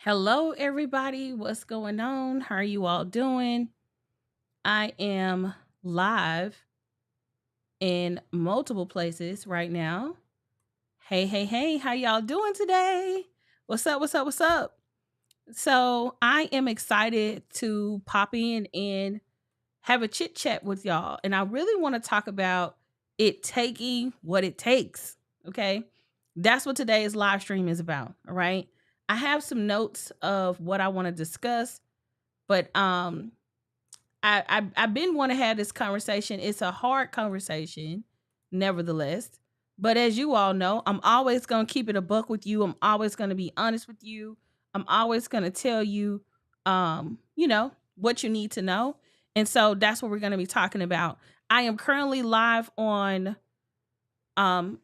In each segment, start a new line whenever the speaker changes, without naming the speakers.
Hello, everybody. What's going on? How are you all doing? I am live in multiple places right now. Hey, hey, hey, how y'all doing today? What's up? What's up? What's up? So, I am excited to pop in and have a chit chat with y'all. And I really want to talk about it taking what it takes. Okay. That's what today's live stream is about. All right. I have some notes of what I want to discuss. But I've been want to have this conversation. It's a hard conversation, nevertheless. But as you all know, I'm always gonna keep it a buck with you. I'm always gonna be honest with you. I'm always gonna tell you, what you need to know. And so that's what we're gonna be talking about. I am currently live on um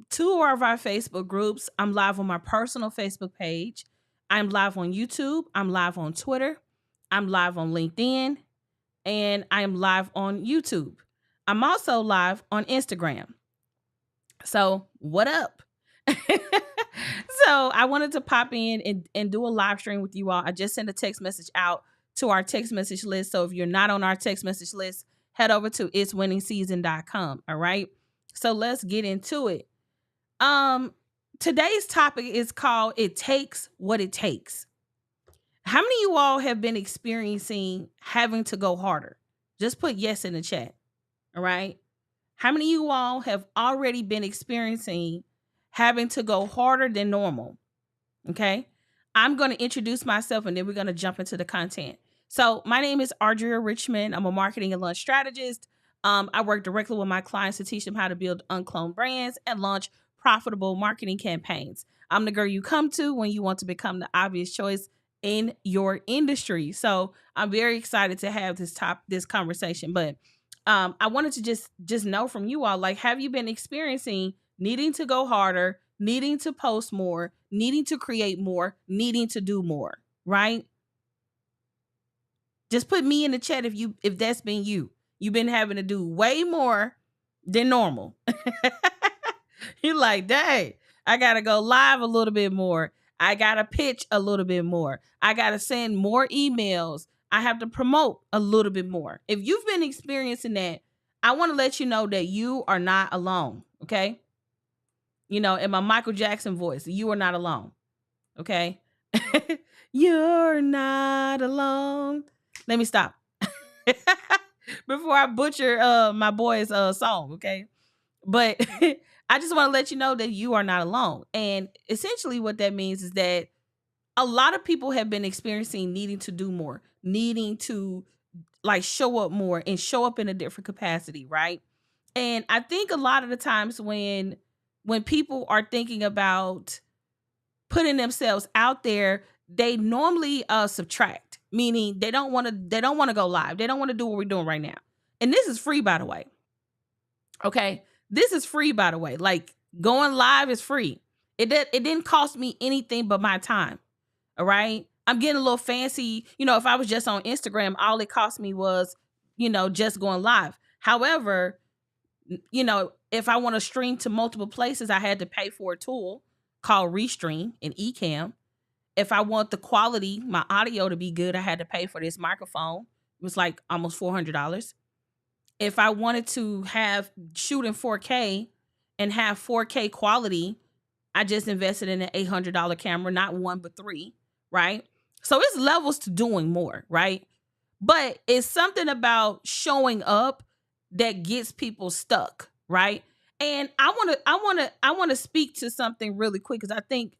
two of our Facebook groups. I'm live on my personal Facebook page. I'm live on YouTube. I'm live on Twitter. I'm live on LinkedIn and I am live on YouTube. I'm also live on Instagram. So, what up? So, I wanted to pop in and do a live stream with you all. I just sent a text message out to our text message list. So, if you're not on our text message list, head over to itswinningseason.com. All right. So, let's get into it. Um, Today's topic is called It Takes What It Takes. How many of you all have been experiencing having to go harder? Just put yes in the chat. All right. How many of you all have already been experiencing having to go harder than normal? Okay. I'm going to introduce myself and then we're going to jump into the content. So, my name is Audria Richmond. I'm a marketing and launch strategist. I work directly with my clients to teach them how to build uncloned brands and launch profitable marketing campaigns. I'm the girl you come to when you want to become the obvious choice in your industry. So, I'm very excited to have this conversation. But I wanted to just know from you all, like, have you been experiencing needing to go harder, needing to post more, needing to create more, needing to do more, right? Just put me in the chat if that's been you. You've been having to do way more than normal. You're like, dang, I gotta go live a little bit more. I gotta pitch a little bit more. I gotta send more emails. I have to promote a little bit more. If you've been experiencing that, I want to let you know that you are not alone. Okay. In my Michael Jackson voice, you are not alone. Okay. You're not alone. Let me stop before I butcher my boy's song. Okay. But I just want to let you know that you are not alone. And essentially, what that means is that a lot of people have been experiencing needing to do more, needing to like show up more and show up in a different capacity, right? And I think a lot of the times when people are thinking about putting themselves out there, they normally subtract, meaning they don't want to go live. They don't want to do what we're doing right now. And this is free, by the way. Okay. This is free, by the way. Like, going live is free. It didn't cost me anything but my time. All right. I'm getting a little fancy. If I was just on Instagram, all it cost me was, just going live. However, if I want to stream to multiple places, I had to pay for a tool called Restream and Ecamm. If I want the quality, my audio to be good, I had to pay for this microphone. It was like almost $400. If I wanted to shoot in 4K and have 4K quality, I just invested in an $800 camera, not one, but three, right? So it's levels to doing more, right? But it's something about showing up that gets people stuck, right? And I want to speak to something really quick because I think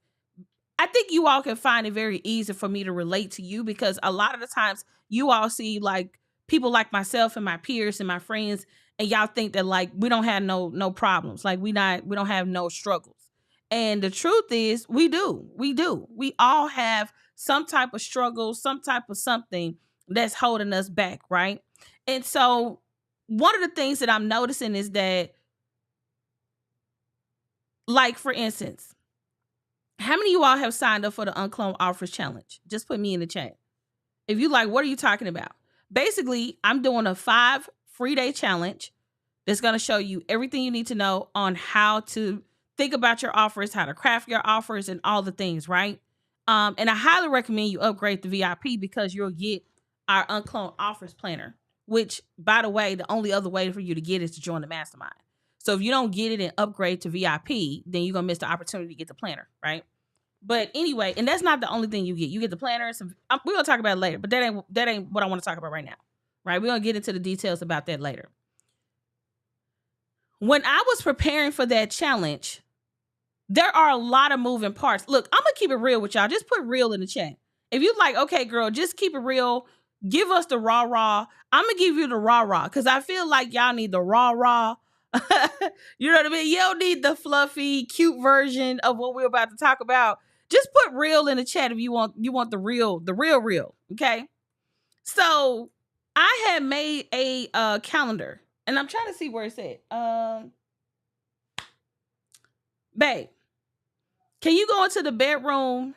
you all can find it very easy for me to relate to you because a lot of the times you all see like people like myself and my peers and my friends and y'all think that like we don't have no problems, like we don't have no struggles. And the truth is we do. We all have some type of struggle, some type of something that's holding us back, right? And so one of the things that I'm noticing is that, like, for instance, how many of you all have signed up for the UnCloned Offers Challenge? Just put me in the chat. If you like, what are you talking about? Basically, I'm doing a 5 free day challenge that's going to show you everything you need to know on how to think about your offers, how to craft your offers, and all the things, right? And I highly recommend you upgrade the VIP because you'll get our UnCloned Offers Planner, which, by the way, the only other way for you to get it is to join the mastermind. So if you don't get it and upgrade to VIP, then you're going to miss the opportunity to get the planner, right? But anyway, and that's not the only thing you get. You get the planner. We're going to talk about it later, but that ain't what I want to talk about right now, right? We're going to get into the details about that later. When I was preparing for that challenge, there are a lot of moving parts. Look, I'm going to keep it real with y'all. Just put real in the chat. If you like, okay, girl, just keep it real. Give us the rah. I'm going to give you the rah because I feel like y'all need the rah. You know what I mean? You don't need the fluffy, cute version of what we're about to talk about. Just put real in the chat if you want the real, okay? So I had made a calendar, and I'm trying to see where it's at. Babe, can you go into the bedroom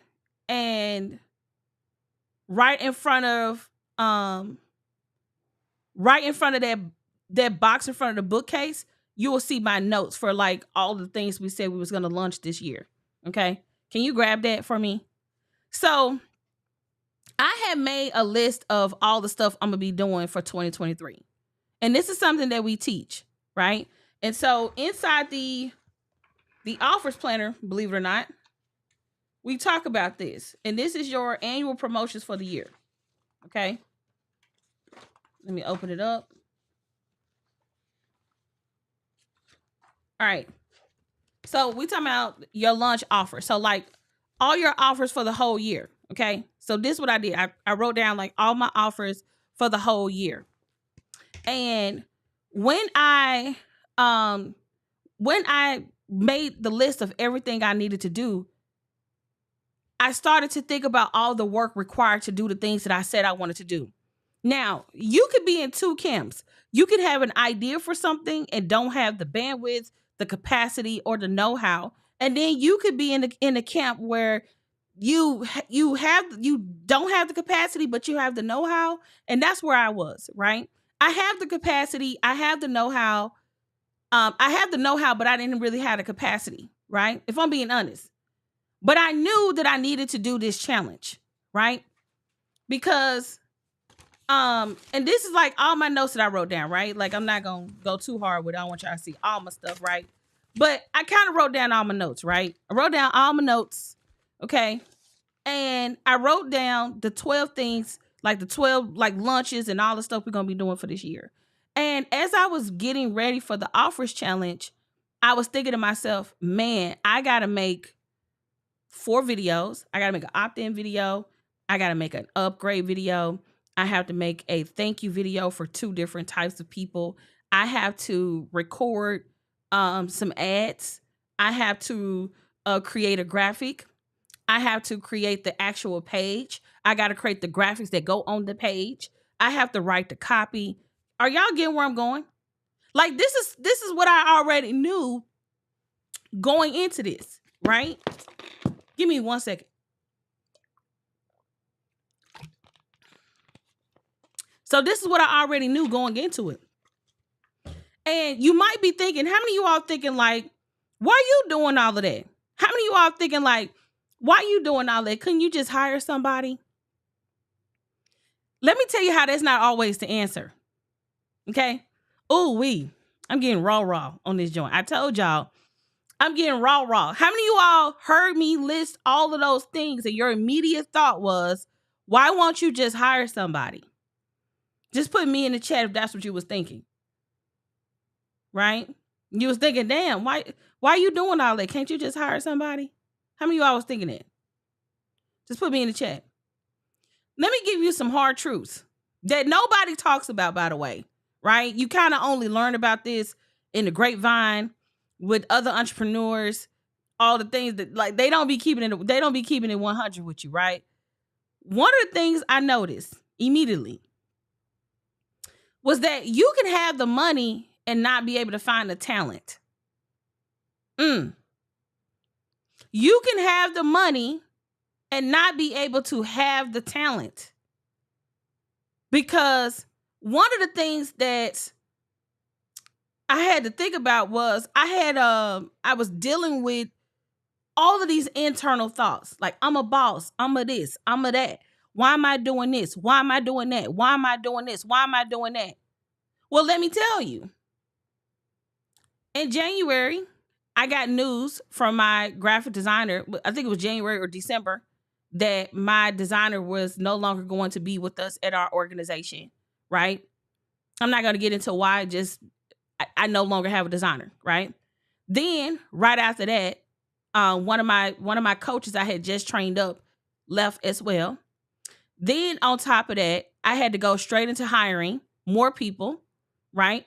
and right in front of that box in front of the bookcase, you will see my notes for like all the things we said we was going to launch this year. Okay. Can you grab that for me? So I had made a list of all the stuff I'm going to be doing for 2023. And this is something that we teach, right? And so inside the offers planner, believe it or not, we talk about this. And this is your annual promotions for the year. Okay. Let me open it up. All right. So we talking about your launch offer. So like all your offers for the whole year. Okay. So this is what I did. I wrote down like all my offers for the whole year. And when I made the list of everything I needed to do, I started to think about all the work required to do the things that I said I wanted to do. Now, you could be in two camps. You could have an idea for something and don't have the bandwidth, the capacity, or the know-how. And then you could be in a camp where you don't have the capacity, but you have the know-how. And that's where I was, right? I have the capacity. I have the know-how. But I didn't really have the capacity, right? If I'm being honest. But I knew that I needed to do this challenge, right? Because, and this is like all my notes that I wrote down, right? Like I'm not going to go too hard with it. I don't want y'all to see all my stuff, right? But I kind of wrote down all my notes, right? I wrote down all my notes, okay? And I wrote down the 12 things, like the 12 like lunches and all the stuff we're going to be doing for this year. And as I was getting ready for the offers challenge, I was thinking to myself, man, I got to make 4 videos. I got to make an opt-in video. I got to make an upgrade video. I have to make a thank you video for 2 different types of people. I have to record some ads. I have to create a graphic. I have to create the actual page. I got to create the graphics that go on the page. I have to write the copy. Are y'all getting where I'm going? Like this is what I already knew going into this, right? Give me 1 second. So this is what I already knew going into it. And you might be thinking, how many of you all thinking like, why are you doing all of that? How many of you all thinking like, why are you doing all that? Couldn't you just hire somebody? Let me tell you how that's not always the answer. Okay? I'm getting raw on this joint. I told y'all, I'm getting raw. How many of you all heard me list all of those things and your immediate thought was, why won't you just hire somebody? Just put me in the chat if that's what you was thinking. Right? You was thinking, damn, why are you doing all that? Can't you just hire somebody? How many of you all was thinking that? Just put me in the chat. Let me give you some hard truths that nobody talks about, by the way, right? You kind of only learn about this in the grapevine with other entrepreneurs, all the things that like they don't be keeping it 100 with you, right? One of the things I noticed immediately was that you can have the money and not be able to find the talent. You can have the money and not be able to have the talent. Because one of the things that I had to think about was I was dealing with all of these internal thoughts, like I'm a boss, I'm a this, I'm a that. Why am I doing this? Why am I doing that? Why am I doing this? Why am I doing that? Well, let me tell you. In January, I got news from my graphic designer. I think it was January or December, that my designer was no longer going to be with us at our organization, right? I'm not going to get into why, just I no longer have a designer, right? Then right after that, one of my coaches I had just trained up left as well. Then on top of that, I had to go straight into hiring more people, right?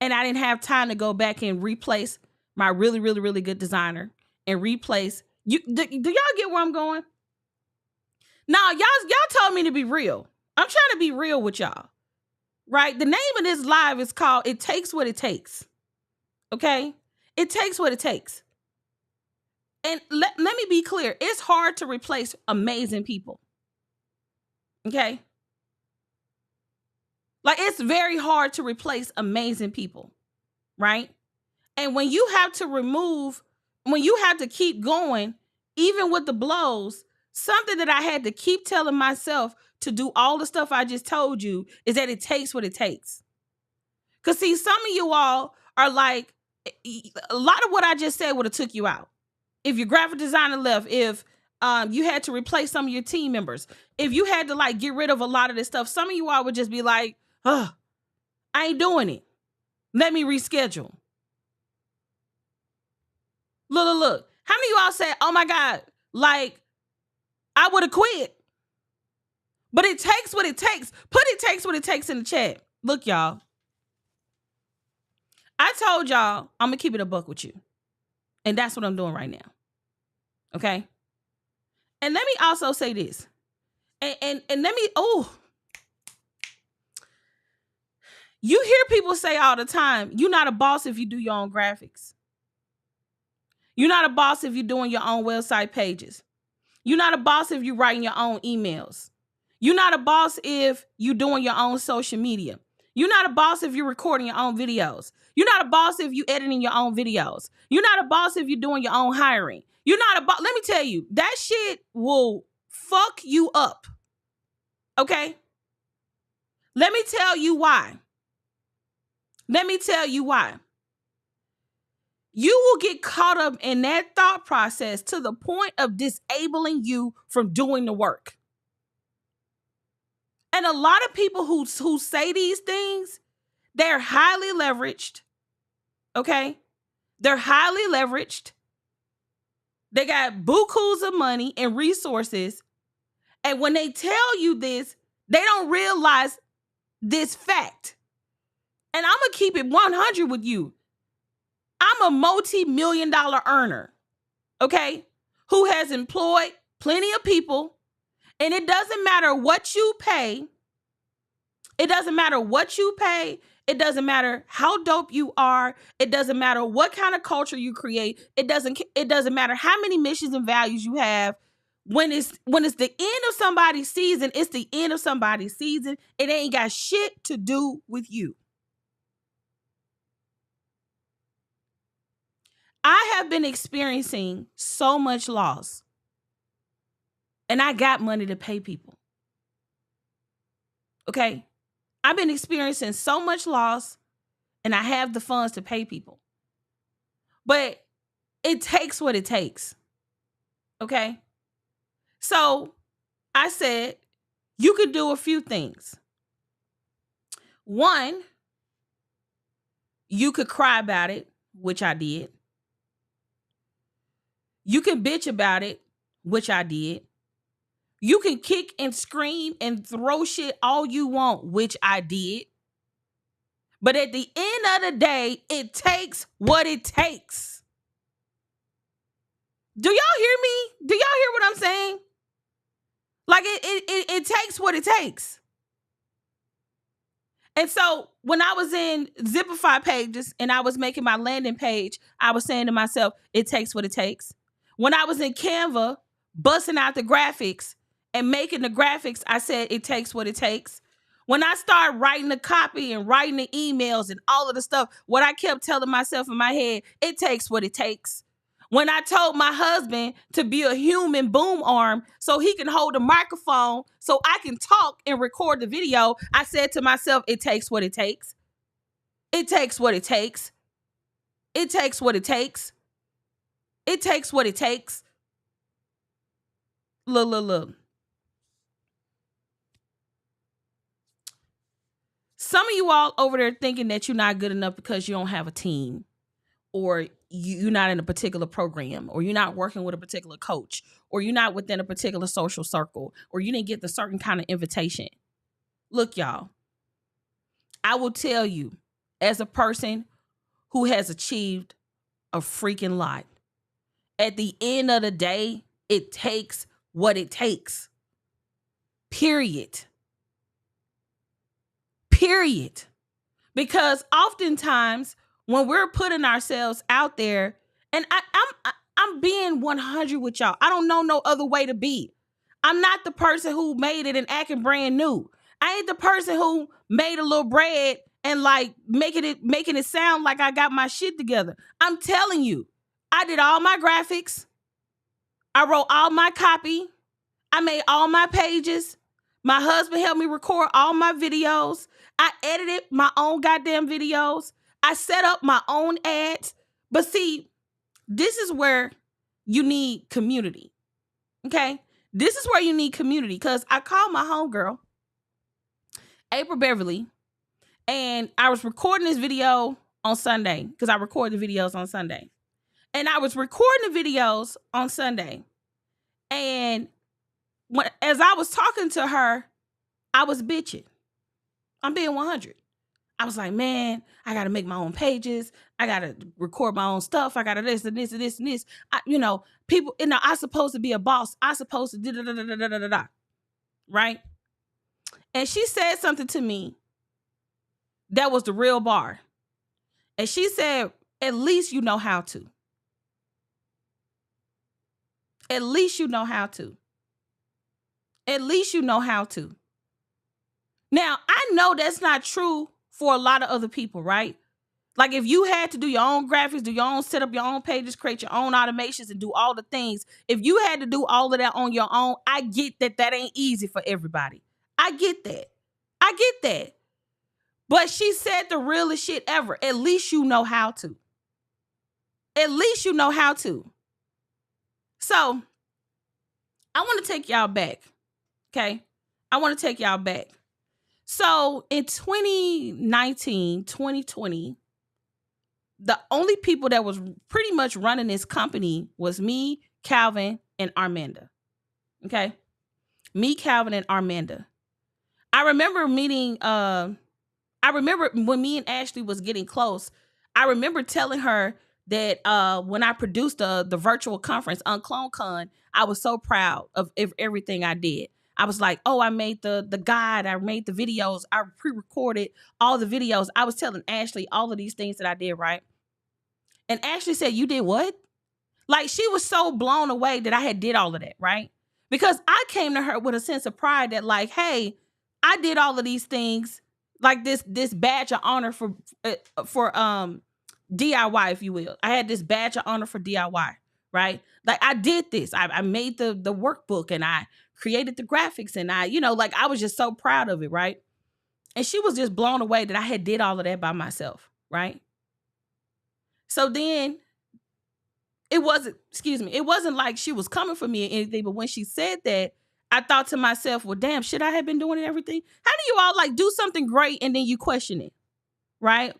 And I didn't have time to go back and replace my really, really, really good designer and replace you. Do y'all get where I'm going? Now, y'all told me to be real. I'm trying to be real with y'all, right? The name of this live is called "It Takes What It Takes." Okay, it takes what it takes. And let me be clear: it's hard to replace amazing people. Okay, like it's very hard to replace amazing people, right? And when you have to keep going, even with the blows, something that I had to keep telling myself to do all the stuff I just told you is that it takes what it takes. Because see, some of you all are like, a lot of what I just said would have took you out. If your graphic designer left, if you had to replace some of your team members, if you had to like get rid of a lot of this stuff, some of you all would just be like, I ain't doing it. Let me reschedule. Look. How many of y'all said, oh my God, like I would have quit? But it takes what it takes. Put "it takes what it takes" in the chat. Look, y'all. I told y'all I'm going to keep it a buck with you. And that's what I'm doing right now. Okay? And let me also say this. And let me, you hear people say all the time, you're not a boss if you do your own graphics. You're not a boss if you're doing your own website pages. You're not a boss if you're writing your own emails. You're not a boss if you're doing your own social media. You're not a boss if you're recording your own videos. You're not a boss if you're editing your own videos. You're not a boss if you're doing your own hiring. You're not a boss. Let me tell you, that shit will fuck you up. Okay? Let me tell you why. You will get caught up in that thought process to the point of disabling you from doing the work. And a lot of people who say these things, they're highly leveraged. Okay? They're highly leveraged. They got bukus of money and resources. And when they tell you this, they don't realize this fact. And I'm going to keep it 100 with you. I'm a multi-million-dollar earner, okay, who has employed plenty of people, and it doesn't matter what you pay. It doesn't matter what you pay. It doesn't matter how dope you are. It doesn't matter what kind of culture you create. It doesn't matter how many missions and values you have. When it's the end of somebody's season, it's the end of somebody's season. It ain't got shit to do with you. I have been experiencing so much loss, and I got money to pay people. Okay? I've been experiencing so much loss, and I have the funds to pay people. But it takes what it takes. Okay? So I said, you could do a few things. One, you could cry about it, which I did. You can bitch about it, which I did. You can kick and scream and throw shit all you want, which I did. But at the end of the day, it takes what it takes. Do y'all hear me? Do y'all hear what I'm saying? Like it takes what it takes. And so when I was in Zipify pages and I was making my landing page, I was saying to myself, it takes what it takes. When I was in Canva, busting out the graphics and making the graphics, I said, it takes what it takes. When I started writing the copy and writing the emails and all of the stuff, what I kept telling myself in my head, it takes what it takes. When I told my husband to be a human boom arm so he can hold the microphone so I can talk and record the video, I said to myself, it takes what it takes. It takes what it takes. It takes what it takes. It takes what it takes. Look. Some of you all over there thinking that you're not good enough because you don't have a team, or you're not in a particular program, or you're not working with a particular coach, or you're not within a particular social circle, or you didn't get the certain kind of invitation. Look, y'all, I will tell you, as a person who has achieved a freaking lot, at the end of the day, it takes what it takes. Period. Because oftentimes when we're putting ourselves out there, and I'm being 100 with y'all. I don't know no other way to be. I'm not the person who made it and acting brand new. I ain't the person who made a little bread and like making it sound like I got my shit together. I'm telling you, I did all my graphics. I wrote all my copy. I made all my pages. My husband helped me record all my videos. I edited my own goddamn videos. I set up my own ads. But see, this is where you need community. Okay? This is where you need community, because I called my homegirl, April Beverly, and I was recording this video on Sunday, because I record the videos on Sunday. And I was recording the videos on Sunday. And as I was talking to her, I was bitching. I'm being 100. I was like, man, I got to make my own pages. I got to record my own stuff. I got to this and this and this and this. People, I'm supposed to be a boss. I'm supposed to da-da-da-da-da-da-da-da. Right? And she said something to me that was the real bar. And she said, at least you know how to. At least you know how to. At least you know how to. Now, I know that's not true for a lot of other people, right? Like if you had to do your own graphics, do your own setup, your own pages, create your own automations and do all the things. If you had to do all of that on your own, I get that ain't easy for everybody. I get that. But she said the realest shit ever. At least you know how to. At least you know how to. So I want to take y'all back. Okay? I want to take y'all back. So in 2019, 2020, the only people that was pretty much running this company was me, Calvin, and Armanda. Okay? Me, Calvin, and Armanda. I remember when me and Ashley was getting close, I remember telling her that when I produced the virtual conference, UnCloned Con, I was so proud of everything I did. I was like, oh, I made the guide. I made the videos. I pre-recorded all the videos. I was telling Ashley all of these things that I did, right? And Ashley said, you did what? Like, she was so blown away that I had did all of that, right? Because I came to her with a sense of pride that like, hey, I did all of these things, like this badge of honor for DIY, if you will. I had this badge of honor for DIY, right? Like I did this. I made the workbook and I created the graphics and I was just so proud of it, right? And she was just blown away that I had did all of that by myself, right? So then it wasn't like she was coming for me or anything, but when she said that, I thought to myself, well, damn, should I have been doing everything? How do you all like do something great and then you question it, right?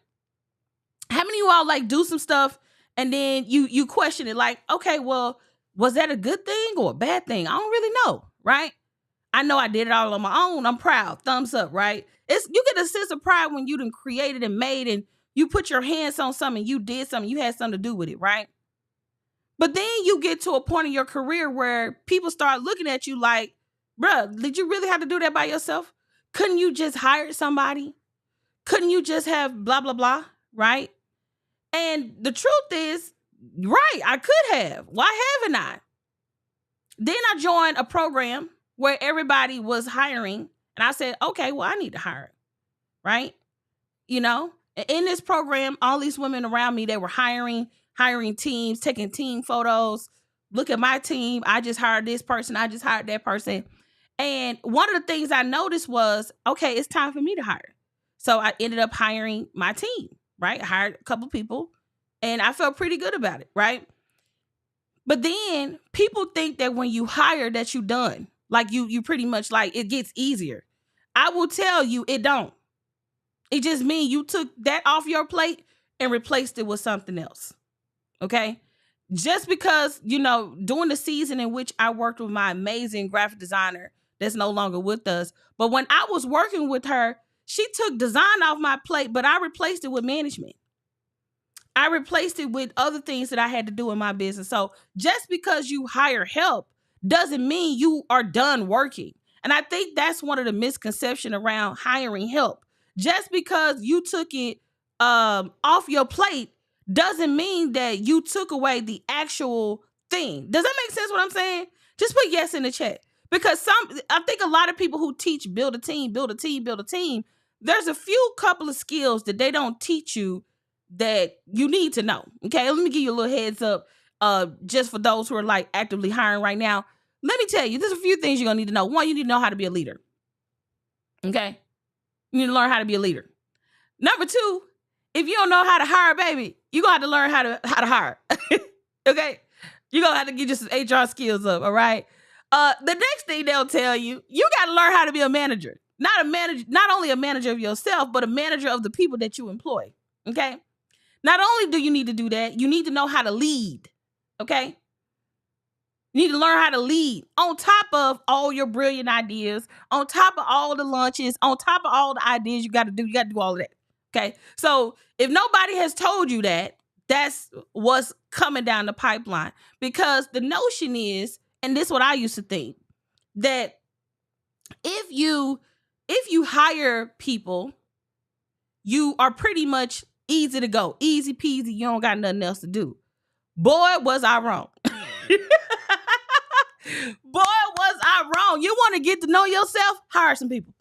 How many of you all like do some stuff and then you question it like, okay, well, was that a good thing or a bad thing? I don't really know, right? I know I did it all on my own. I'm proud. Thumbs up, right? You get a sense of pride when you done created and made and you put your hands on something, you did something, you had something to do with it, right? But then you get to a point in your career where people start looking at you like, bruh, did you really have to do that by yourself? Couldn't you just hire somebody? Couldn't you just have blah, blah, blah, right? And the truth is, right, I could have. Why haven't I? Then I joined a program where everybody was hiring. And I said, okay, well, I need to hire, right? In this program, all these women around me, they were hiring. hiring teams, taking team photos. Look at my team. I just hired this person. I just hired that person. And one of the things I noticed was, okay, it's time for me to hire. So I ended up hiring my team, right? I hired a couple people and I felt pretty good about it, right? But then people think that when you hire that you done. Like you pretty much like it gets easier. I will tell you it don't. It just means you took that off your plate and replaced it with something else. Okay? Just because, during the season in which I worked with my amazing graphic designer that's no longer with us, but when I was working with her, she took design off my plate, but I replaced it with management. I replaced it with other things that I had to do in my business. So just because you hire help doesn't mean you are done working. And I think that's one of the misconceptions around hiring help. Just because you took it off your plate doesn't mean that you took away the actual thing. Does that make sense what I'm saying? Just put yes in the chat. Because I think a lot of people who teach build a team, there's a few couple of skills that they don't teach you that you need to know. Okay, let me give you a little heads up just for those who are like actively hiring right now. Let me tell you, there's a few things you're gonna need to know. One, you need to know how to be a leader. Okay, you need to learn how to be a leader. Number two, if you don't know how to hire, baby, you're gonna have to learn how to hire. Okay, you're gonna have to get you some HR skills up. All right. The next thing they'll tell you, you got to learn how to be a manager. Not only a manager of yourself, but a manager of the people that you employ. Okay. Not only do you need to do that, you need to know how to lead. Okay. You need to learn how to lead on top of all your brilliant ideas, on top of all the launches, on top of all the ideas you got to do all of that. Okay. So if nobody has told you that, that's what's coming down the pipeline. Because the notion is, and this is what I used to think, that if you hire people, you are pretty much easy to go, easy peasy. You don't got nothing else to do. Boy, was I wrong. Boy, was I wrong. You want to get to know yourself? Hire some people.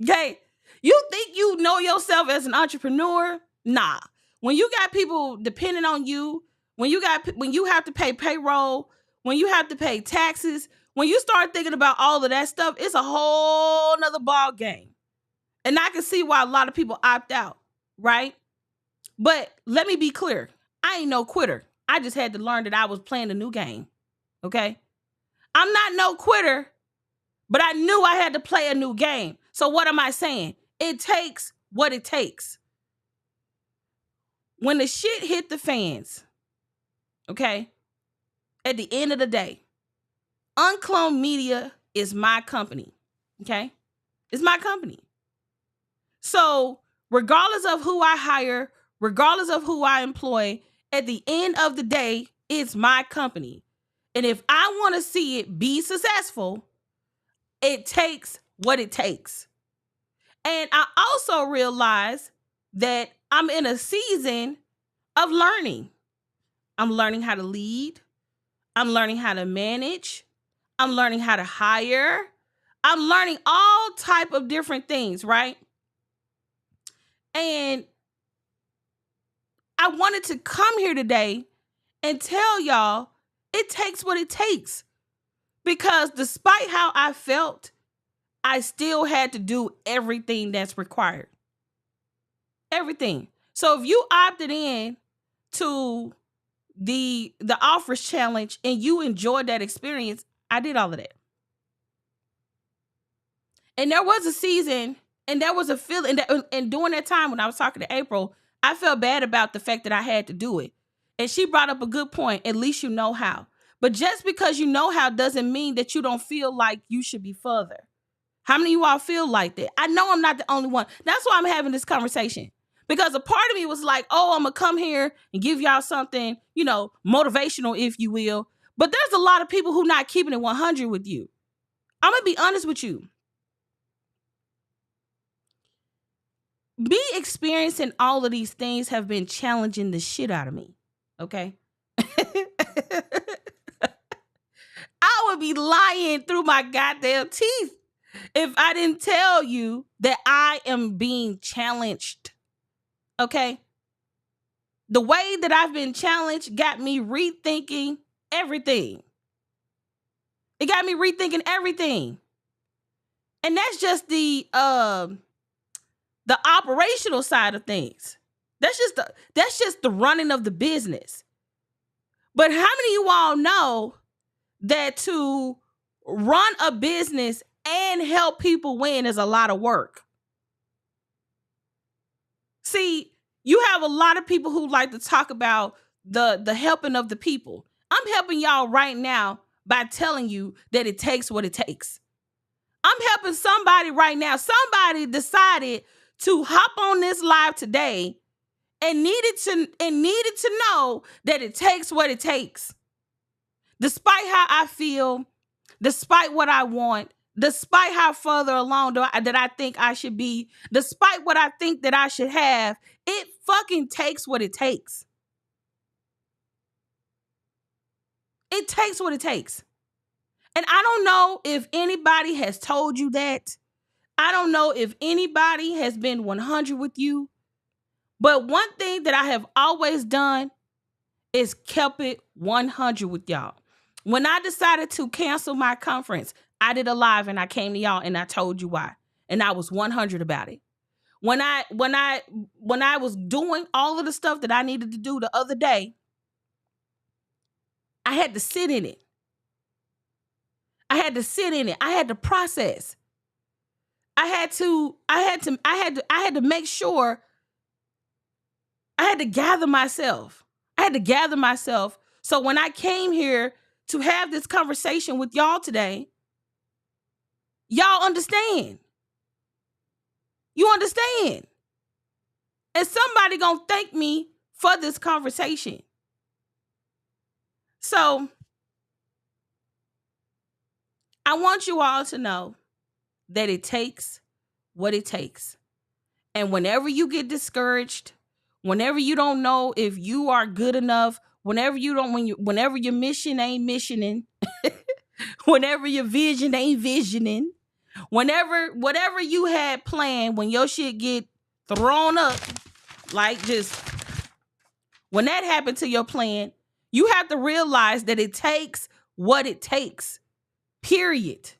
Okay. You think you know yourself as an entrepreneur? Nah. When you got people depending on you, when you have to pay payroll, when you have to pay taxes, when you start thinking about all of that stuff, it's a whole nother ball game. And I can see why a lot of people opt out, right? But let me be clear. I ain't no quitter. I just had to learn that I was playing a new game, okay? I'm not no quitter, but I knew I had to play a new game. So what am I saying? It takes what it takes. When the shit hit the fans, okay, at the end of the day, UnCloned Media is my company, okay? It's my company. So regardless of who I hire, regardless of who I employ, at the end of the day, it's my company. And if I want to see it be successful, it takes what it takes. And I also realize that I'm in a season of learning. I'm learning how to lead. I'm learning how to manage. I'm learning how to hire. I'm learning all type of different things, right? And I wanted to come here today and tell y'all it takes what it takes. Because despite how I felt, I still had to do everything that's required. Everything. So if you opted in to the offers challenge and you enjoyed that experience, I did all of that. And there was a season and there was a feeling and during that time when I was talking to April, I felt bad about the fact that I had to do it. And she brought up a good point. At least you know how. But just because you know how doesn't mean that you don't feel like you should be further. How many of you all feel like that? I know I'm not the only one. That's why I'm having this conversation. Because a part of me was like, oh, I'm going to come here and give y'all something, motivational, if you will. But there's a lot of people who not keeping it 100 with you. I'm going to be honest with you. Me experiencing all of these things have been challenging the shit out of me. Okay? I would be lying through my goddamn teeth if I didn't tell you that I am being challenged. Okay? the way that I've been challenged got me rethinking everything. It got me rethinking everything. And that's just the operational side of things. That's just the running of the business. But how many of you all know that to run a business and help people win is a lot of work? See, you have a lot of people who like to talk about the helping of the people. I'm helping y'all right now by telling you that it takes what it takes. I'm helping somebody right now. Somebody decided to hop on this live today and needed to know that it takes what it takes. Despite how I feel, despite what I want, despite how further along that I think I should be, despite what I think that I should have, it fucking takes what it takes. It takes what it takes. And I don't know if anybody has told you that. I don't know if anybody has been 100 with you. But one thing that I have always done is kept it 100 with y'all. When I decided to cancel my conference, I did a live and I came to y'all and I told you why. And I was 100 about it. When I was doing all of the stuff that I needed to do the other day, I had to sit in it. I had to process. I had to make sure. I had to gather myself. So when I came here to have this conversation with y'all today, y'all understand. You understand. And somebody gonna thank me for this conversation. So I want you all to know that it takes what it takes. And whenever you get discouraged, whenever you don't know if you are good enough, whenever your mission ain't missioning, whenever your vision ain't visioning, whatever you had planned, when your shit get thrown up, like just when that happened to your plan, you have to realize that it takes what it takes, period.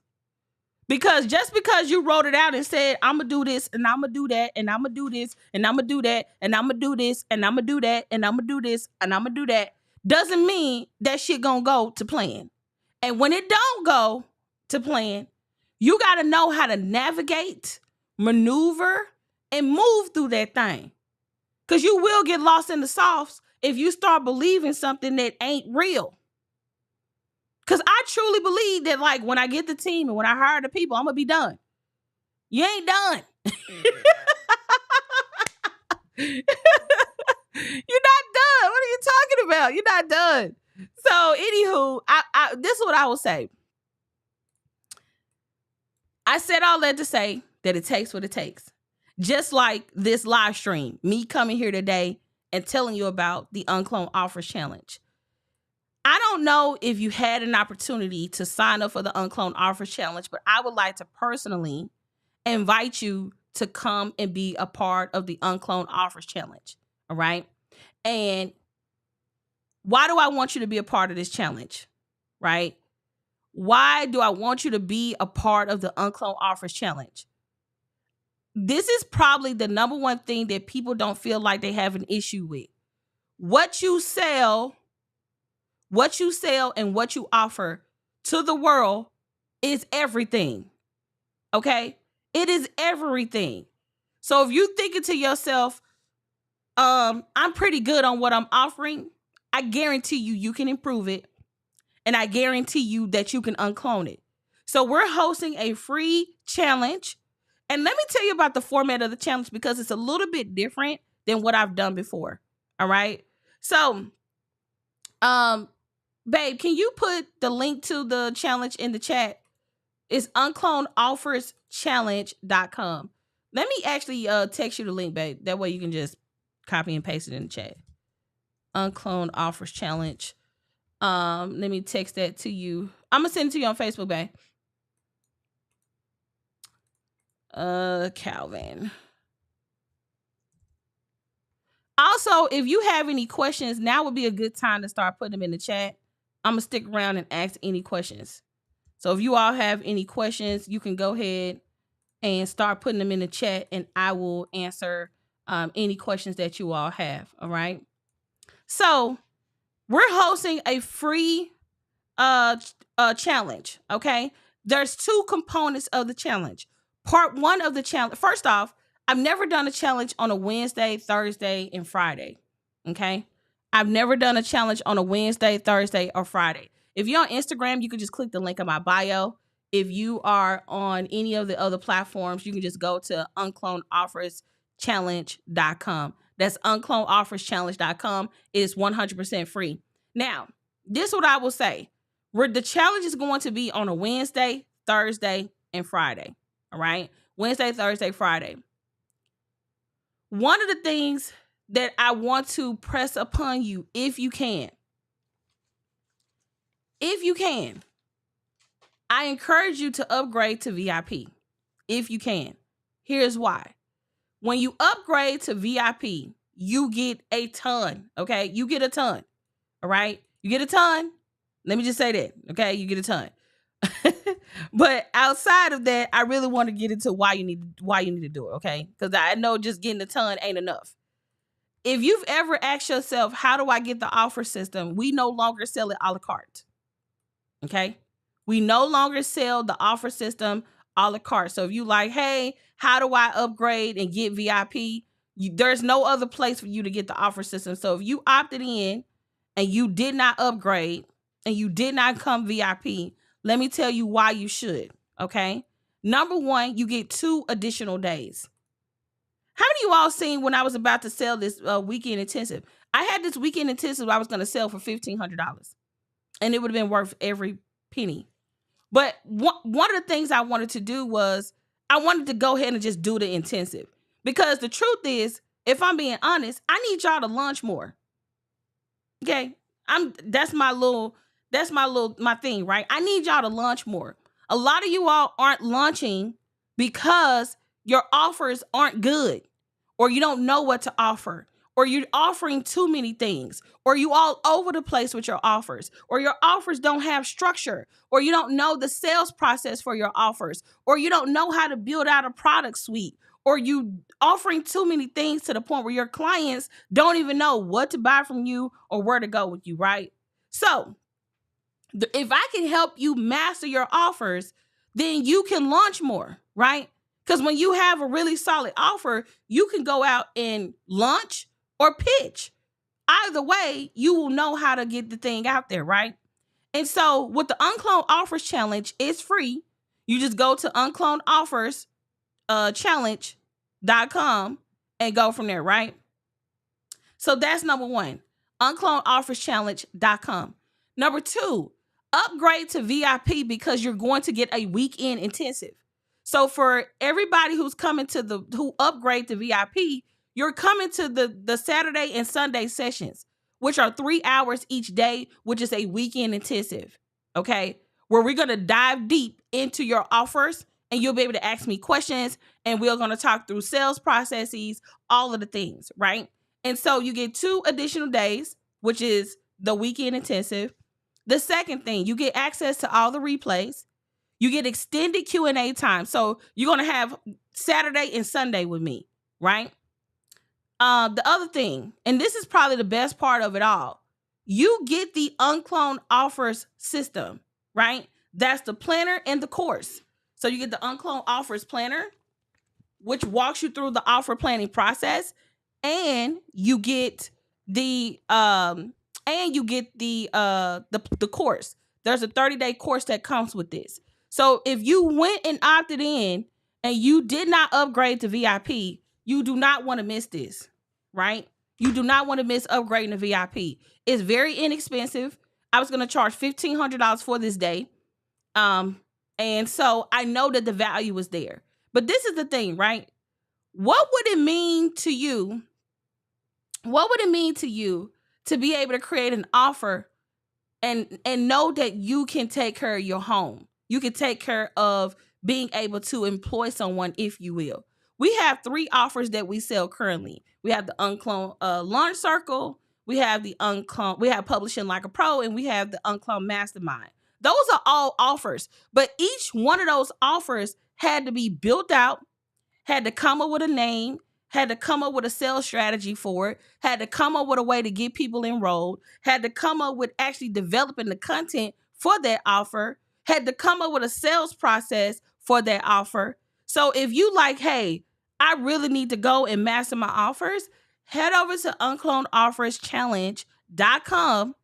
Because just because you wrote it out and said, I'm going to do this and I'm going to do that and I'm going to do this and I'm going to do that and I'm going to do this and I'm going to do that and I'm going to do this and I'm going to do that, doesn't mean that shit going to go to plan. And when it don't go to plan, you got to know how to navigate, maneuver, and move through that thing. Because you will get lost in the sauce if you start believing something that ain't real. Because I truly believe that, like, when I get the team and when I hire the people, I'm going to be done. You ain't done. You're not done. What are you talking about? You're not done. So, anywho, this is what I will say. I said all that to say that it takes what it takes. Just like this live stream, me coming here today and telling you about the UnCloned Offers Challenge. I don't know if you had an opportunity to sign up for the UnCloned Offers Challenge, but I would like to personally invite you to come and be a part of the UnCloned Offers Challenge. All right. And why do I want you to be a part of this challenge? Right? Why do I want you to be a part of the UnCloned Offers Challenge? This is probably the number one thing that people don't feel like they have an issue with. What you sell and what you offer to the world is everything. Okay? It is everything. So if you thinking to yourself, I'm pretty good on what I'm offering, I guarantee you can improve it. And I guarantee you that you can unclone it. So we're hosting a free challenge. And let me tell you about the format of the challenge because it's a little bit different than what I've done before. All right? So, babe, can you put the link to the challenge in the chat? It's unclonedofferschallenge.com. Let me actually text you the link, babe. That way you can just copy and paste it in the chat. UnCloned Offers Challenge. Let me text that to you. I'm gonna send it to you on Facebook, babe. Calvin. Also, if you have any questions, now would be a good time to start putting them in the chat. I'm going to stick around and ask any questions. So if you all have any questions, you can go ahead and start putting them in the chat, and I will answer any questions that you all have. All right. So we're hosting a free challenge. Okay. There's 2 components of the challenge. Part 1 of the challenge. First off, I've never done a challenge on a Wednesday, Thursday, and Friday. Okay. I've never done a challenge on a Wednesday, Thursday, or Friday. If you're on Instagram, you can just click the link in my bio. If you are on any of the other platforms, you can just go to unclonedofferschallenge.com. That's unclonedofferschallenge.com. It's 100% free. Now, this is what I will say. The challenge is going to be on a Wednesday, Thursday, and Friday. All right? Wednesday, Thursday, Friday. One of the things that I want to press upon you, if you can, I encourage you to upgrade to VIP. If you can. Here's why. When you upgrade to VIP, you get a ton. Okay? You get a ton. All right? You get a ton. Let me just say that. Okay? You get a ton. But outside of that, I really want to get into why you need to do it. Okay? Because I know just getting a ton ain't enough. If you've ever asked yourself, how do I get the offer system? We no longer sell it a la carte. Okay? We no longer sell the offer system a la carte. So if you like, hey, how do I upgrade and get VIP? There's no other place for you to get the offer system. So if you opted in and you did not upgrade and you did not come VIP, let me tell you why you should. Okay? Number 1, you get 2 additional days. How many of you all seen when I was about to sell this weekend intensive? I had this weekend intensive I was going to sell for $1,500. And it would have been worth every penny. But one of the things I wanted to do was I wanted to go ahead and just do the intensive. Because the truth is, if I'm being honest, I need y'all to launch more. Okay? That's my thing, right? I need y'all to launch more. A lot of you all aren't launching because your offers aren't good, or you don't know what to offer, or you're offering too many things, or you all over the place with your offers, or your offers don't have structure, or you don't know the sales process for your offers, or you don't know how to build out a product suite, or you offering too many things to the point where your clients don't even know what to buy from you or where to go with you, right? So if I can help you master your offers, then you can launch more, right? Because when you have a really solid offer, you can go out and launch or pitch. Either way, you will know how to get the thing out there, right? And so with the UnCloned Offers Challenge, it's free. You just go to unclonedofferschallenge.com and go from there, right? So that's number 1, unclonedofferschallenge.com. Number 2, upgrade to VIP because you're going to get a weekend intensive. So for everybody who's coming who upgrade to VIP, you're coming to the Saturday and Sunday sessions, which are 3 hours each day, which is a weekend intensive. Okay? Where we're going to dive deep into your offers and you'll be able to ask me questions and we're going to talk through sales processes, all of the things, right? And so you get 2 additional days, which is the weekend intensive. The second thing, you get access to all the replays. You get extended Q&A time. So you're going to have Saturday and Sunday with me, right? The other thing, and this is probably the best part of it all, you get the UnCloned Offers system, right? That's the planner and the course. So you get the UnCloned Offers planner, which walks you through the offer planning process, and you get the course. There's a 30-day course that comes with this. So if you went and opted in and you did not upgrade to VIP, you do not want to miss this, right? You do not want to miss upgrading to VIP. It's very inexpensive. I was going to charge $1,500 for this day. And so I know that the value is there. But this is the thing, right? What would it mean to you? What would it mean to you to be able to create an offer and know that you can take care of your home? You can take care of being able to employ someone, if you will. we have 3 offers that we sell currently. We have the UnCloned Launch Circle, we have we have Publishing Like a Pro, and we have the UnCloned Mastermind. Those are all offers, but each one of those offers had to be built out, had to come up with a name, had to come up with a sales strategy for it, had to come up with a way to get people enrolled, had to come up with actually developing the content for that offer, had to come up with a sales process for that offer. So if you like, hey, I really need to go and master my offers, head over to unclonedofferschallenge.com.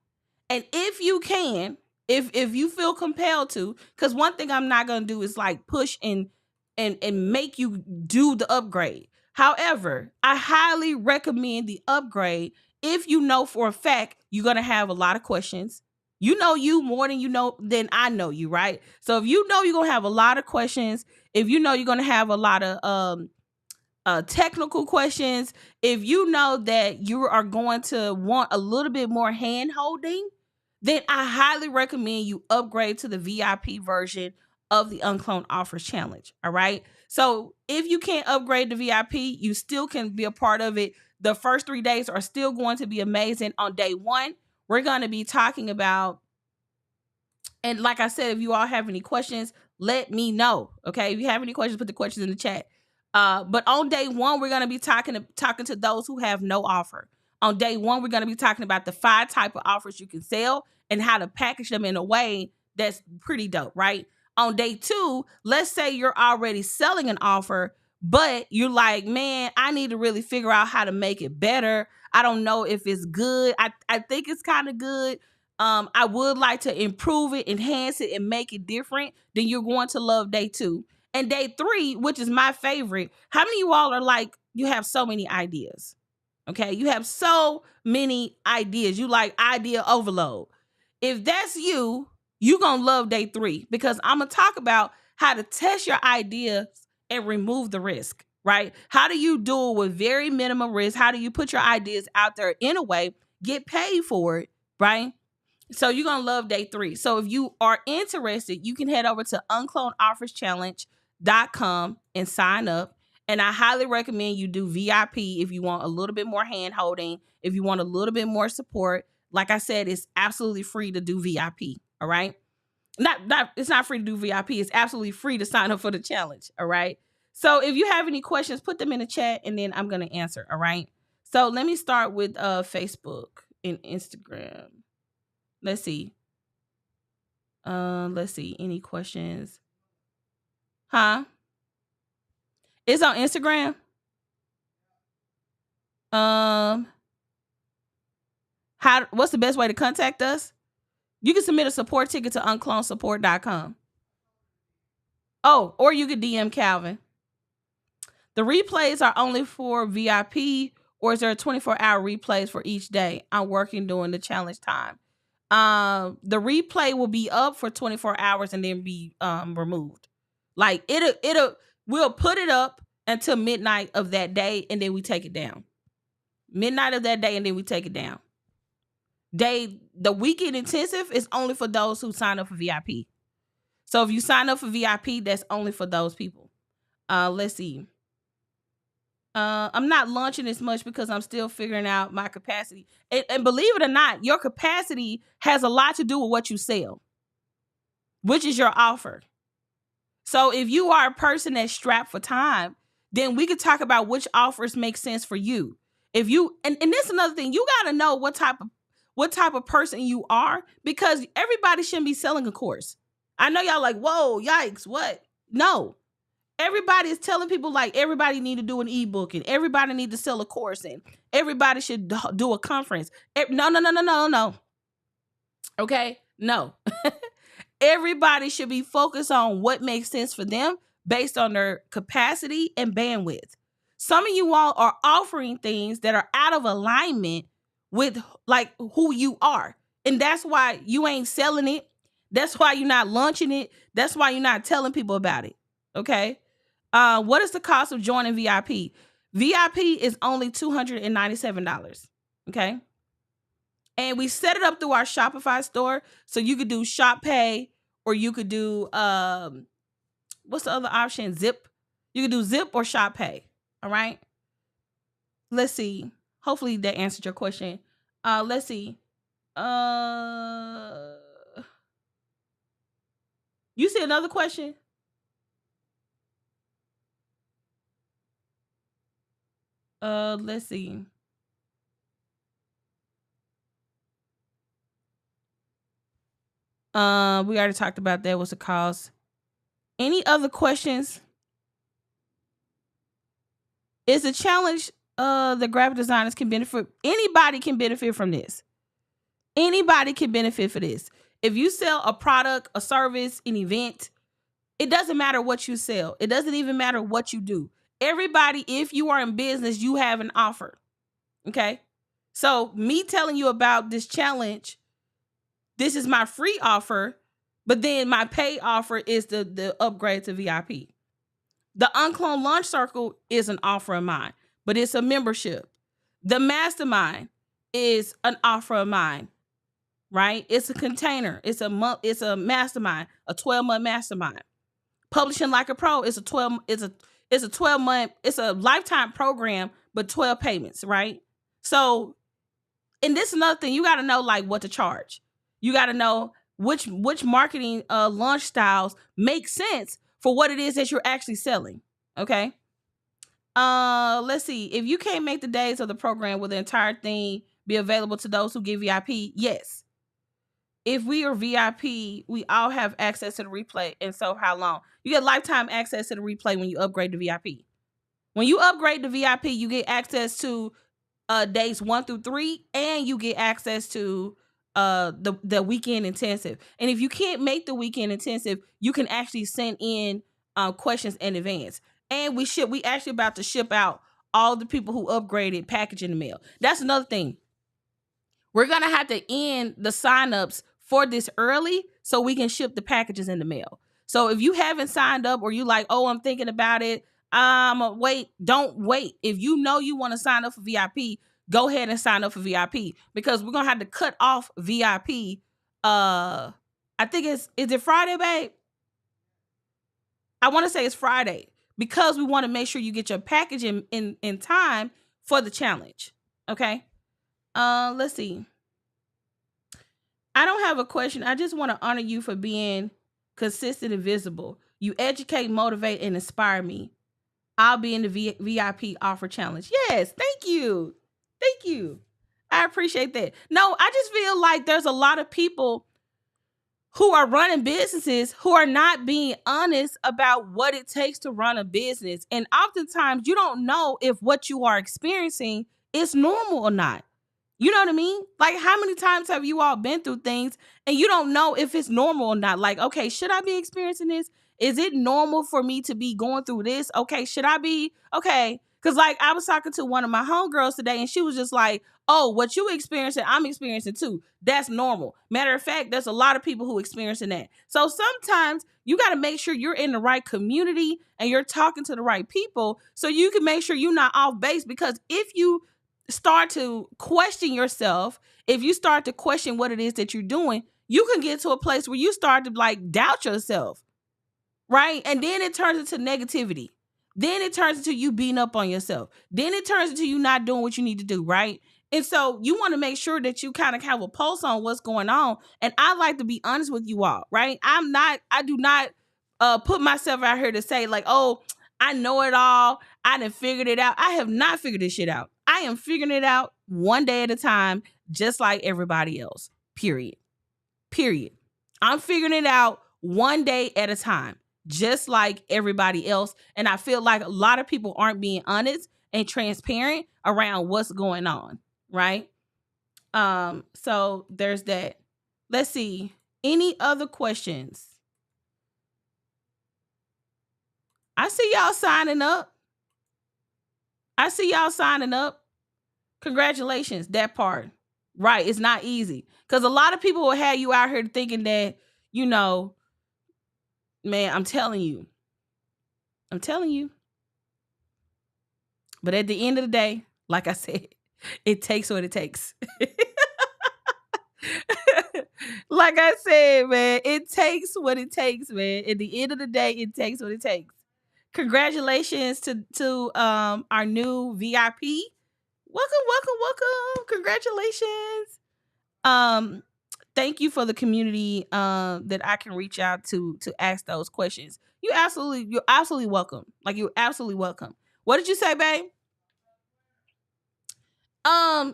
And if you can, if you feel compelled to, because one thing I'm not gonna do is like push and make you do the upgrade. However, I highly recommend the upgrade if you know for a fact you're gonna have a lot of questions. You know you more than I know you, right? So if you know you're gonna have a lot of questions, if you know you're gonna have a lot of technical questions, if you know that you are going to want a little bit more hand holding, then I highly recommend you upgrade to the VIP version of the UnCloned Offers Challenge. All right. So if you can't upgrade to VIP, you still can be a part of it. The first 3 days are still going to be amazing. On day 1, we're going to be talking about, and like I said, if you all have any questions, let me know. Okay. If you have any questions, put the questions in the chat. But on day 1, we're going to be talking to those who have no offer. On day 1, we're going to be talking about the 5 type of offers you can sell and how to package them in a way that's pretty dope, right? On day 2, let's say you're already selling an offer, but you're like, man, I need to really figure out how to make it better. I don't know if it's good. I think it's kind of good. I would like to improve it, enhance it, and make it different. Then you're going to love day 2. And day 3, which is my favorite, how many of you all are like, you have so many ideas? Okay, you have so many ideas. You like idea overload. If that's you, you're going to love day 3, because I'm going to talk about how to test your ideas and remove the risk, right? How do you do it with very minimum risk? How do you put your ideas out there in a way, get paid for it, right? So you're going to love day 3. So if you are interested, you can head over to unclonedofferschallenge.com and sign up. And I highly recommend you do VIP if you want a little bit more hand holding, if you want a little bit more support. Like I said, it's absolutely free to do VIP. All right. It's not free to do VIP. It's absolutely free to sign up for the challenge. All right. So if you have any questions, put them in the chat and then I'm going to answer. All right. So let me start with Facebook and Instagram. Let's see. Any questions? Huh? It's on Instagram. What's the best way to contact us? You can submit a support ticket to unclonesupport.com. Oh, or you could DM Calvin. The replays are only for VIP, or is there a 24-hour replays for each day? I'm working during the challenge time. The replay will be up for 24 hours and then be removed. Like we'll put it up until midnight of that day and then we take it down. Midnight of that day and then we take it down. The weekend intensive is only for those who sign up for VIP. So if you sign up for VIP, that's only for those people. Let's see. I'm not launching as much because I'm still figuring out my capacity. And believe it or not, your capacity has a lot to do with what you sell, which is your offer. So if you are a person that's strapped for time, then we could talk about which offers make sense for you. If you and this is another thing, you got to know what type of person you are, because everybody shouldn't be selling a course. I know y'all like, whoa, yikes, what? No. Everybody is telling people like everybody need to do an ebook and everybody need to sell a course and everybody should do a conference. No. Okay? No. Everybody should be focused on what makes sense for them based on their capacity and bandwidth. Some of you all are offering things that are out of alignment with like who you are. And that's why you ain't selling it. That's why you're not launching it. That's why you're not telling people about it. Okay? What is the cost of joining VIP? VIP is only $297. Okay. And we set it up through our Shopify store. So you could do Shop Pay, or you could do, what's the other option? Zip. You can do Zip or Shop Pay. All right. Let's see. Hopefully that answered your question. Let's see. You see another question? Let's see. We already talked about that. What's the cost? Any other questions? It's a challenge the graphic designers can benefit. Anybody can benefit from this. Anybody can benefit for this. If you sell a product, a service, an event, it doesn't matter what you sell. It doesn't even matter what you do. Everybody, if you are in business, you have an offer. Okay? So me telling you about this challenge, this is my free offer, but then my pay offer is the upgrade to VIP. The UnCloned Launch Circle is an offer of mine, but it's a membership. The mastermind is an offer of mine, right? It's a container. It's a mastermind, a 12-month mastermind. Publishing Like a Pro is a 12-month, it's a lifetime program, but 12 payments, right? So, and this is another thing, you got to know like what to charge. You got to know which marketing launch styles make sense for what it is that you're actually selling. Okay. Let's see. If you can't make the days of the program, will the entire thing be available to those who get VIP? Yes. If we are VIP, we all have access to the replay. And so how long? You get lifetime access to the replay when you upgrade to VIP. When you upgrade to VIP, you get access to days 1 through 3, and you get access to the weekend intensive. And if you can't make the weekend intensive, you can actually send in questions in advance. And we actually about to ship out all the people who upgraded package in the mail. That's another thing. We're gonna have to end the signups for this early so we can ship the packages in the mail. So if you haven't signed up, or you like, oh, I'm thinking about it, wait, don't wait. If you know you want to sign up for VIP, go ahead and sign up for VIP, because we're gonna have to cut off VIP. I think is it Friday, babe? I want to say it's Friday, because we want to make sure you get your package in time for the challenge. Okay. Let's see. I don't have a question. I just want to honor you for being consistent and visible. You educate, motivate, and inspire me. I'll be in the VIP offer challenge. Yes, thank you. Thank you. I appreciate that. No, I just feel like there's a lot of people who are running businesses who are not being honest about what it takes to run a business. And oftentimes you don't know if what you are experiencing is normal or not. You know what I mean? Like, how many times have you all been through things and you don't know if it's normal or not? Like, okay, should I be experiencing this? Is it normal for me to be going through this? Okay, should I be? Okay. Because, like, I was talking to one of my homegirls today, and she was just like, oh, what you experiencing, I'm experiencing too. That's normal. Matter of fact, there's a lot of people who experiencing that. So sometimes you got to make sure you're in the right community and you're talking to the right people so you can make sure you're not off base. Because if you start to question yourself, if you start to question what it is that you're doing, you can get to a place where you start to like doubt yourself, right? And then it turns into negativity. Then it turns into you beating up on yourself. Then it turns into you not doing what you need to do, right? And so you want to make sure that you kind of have a pulse on what's going on. And I like to be honest with you all, right? I do not put myself out here to say like, oh, I know it all. I done figured it out. I have not figured this shit out. I am figuring it out one day at a time, just like everybody else. Period. I'm figuring it out one day at a time, just like everybody else. And I feel like a lot of people aren't being honest and transparent around what's going on, right? So there's that. Let's see. Any other questions? I see y'all signing up. Congratulations, that part. Right, it's not easy. Because a lot of people will have you out here thinking that, you know, man, I'm telling you. But at the end of the day, like I said, it takes what it takes. Like I said, man, it takes what it takes, man. At the end of the day, it takes what it takes. Congratulations to our new VIP. Welcome. Congratulations. Um, thank you for the community that I can reach out to ask those questions. You're absolutely welcome. Like, you're absolutely welcome. What did you say, babe? I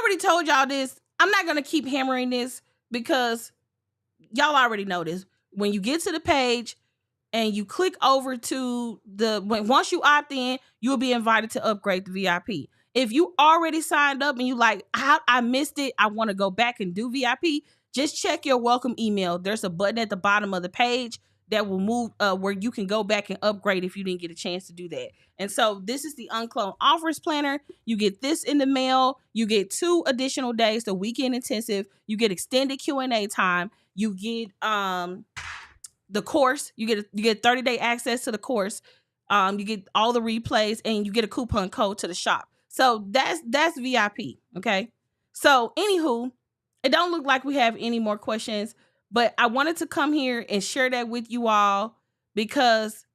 already told y'all this. I'm not gonna keep hammering this because y'all already know this. When you get to the page and you click over to once you opt in, you'll be invited to upgrade the VIP. If you already signed up and you like, I missed it, I want to go back and do VIP, just check your welcome email. There's a button at the bottom of the page that will move where you can go back and upgrade if you didn't get a chance to do that. And so this is the UnCloned Offers Planner. You get this in the mail. You get 2 additional days, the weekend intensive. You get extended Q&A time. You get the course. You get 30-day access to the course. You get all the replays, and you get a coupon code to the shop. So that's VIP. Okay. So anywho, it don't look like we have any more questions, but I wanted to come here and share that with you all because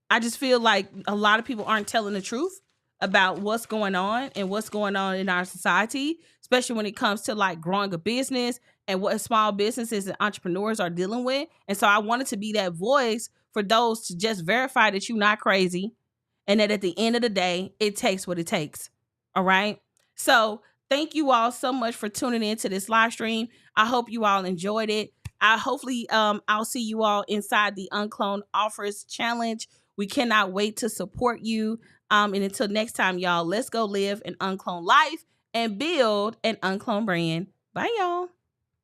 I just feel like a lot of people aren't telling the truth about what's going on and what's going on in our society, especially when it comes to like growing a business and what small businesses and entrepreneurs are dealing with. And so I wanted to be that voice for those to just verify that you're not crazy and that at the end of the day, it takes what it takes. All right. So thank you all so much for tuning in to this live stream. I hope you all enjoyed it. I'll see you all inside the UnCloned Offers Challenge. We cannot wait to support you. And until next time, y'all, let's go live an uncloned life and build an uncloned brand. Bye, y'all.